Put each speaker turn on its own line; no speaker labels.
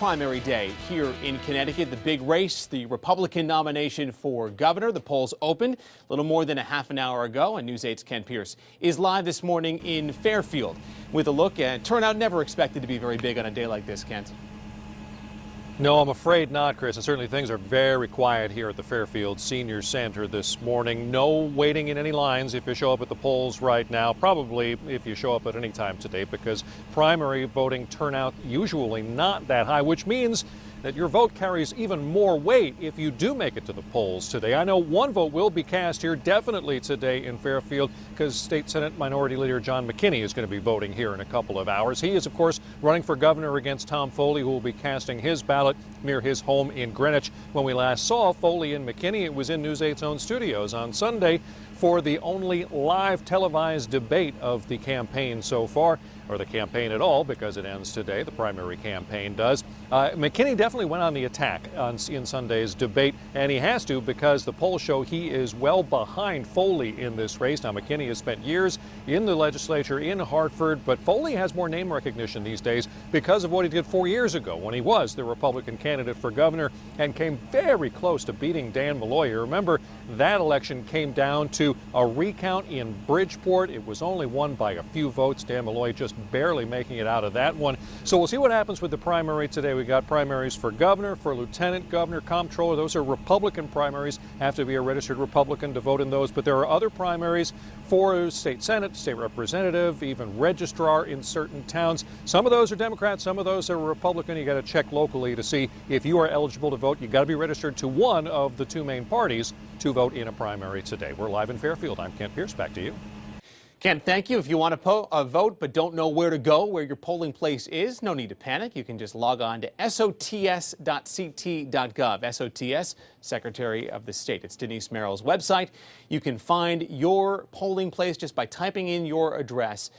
primary day here in Connecticut. The big race, the Republican nomination for governor. The polls opened a little more than a half an hour ago, and News 8's Ken Pierce is live this morning in Fairfield with a look at turnout never expected to be very big on a day like this, Kent.
No, I'm afraid not, Chris. And certainly things are very quiet here at the Fairfield Senior Center this morning. No waiting in any lines if you show up at the polls right now. Probably if you show up at any time today, because primary voting turnout usually not that high, which means that your vote carries even more weight if you do make it to the polls today. I know one vote will be cast here definitely today in Fairfield, because State Senate Minority Leader John McKinney is going to be voting here in a couple of hours. He is, of course, running for governor against Tom Foley, who will be casting his ballot near his home in Greenwich. When we last saw Foley and McKinney, it was in News 8's own studios on Sunday for the only live televised debate of the campaign so far, or the campaign at all, because it ends today. The primary campaign does. McKinney definitely went on the attack in Sunday's debate, and he has to, because the polls show he is well behind Foley in this race. Now, McKinney has spent years in the legislature in Hartford, but Foley has more name recognition these days because of what he did 4 years ago when he was the Republican candidate for governor and came very close to beating Dan Malloy. Remember, that election came down to a recount in Bridgeport. It was only won by a few votes. Dan Malloy just barely making it out of that one. So we'll see what happens with the primary today. We got primaries for governor, for lieutenant governor, comptroller. Those are Republican primaries. Have to be a registered Republican to vote in those. But there are other primaries for state senate, state representative, even registrar in certain towns. Some of those are Democrats, some of those are Republican. You got to check locally to see if you are eligible to vote. You got to be registered to one of the two main parties to vote in a primary today. We're live in Fairfield. I'm Ken Pierce. Back to you.
Ken, thank you. If you want to vote but don't know where to go, where your polling place is, no need to panic. You can just log on to sots.ct.gov. SOTS, Secretary of the State. It's Denise Merrill's website. You can find your polling place just by typing in your address.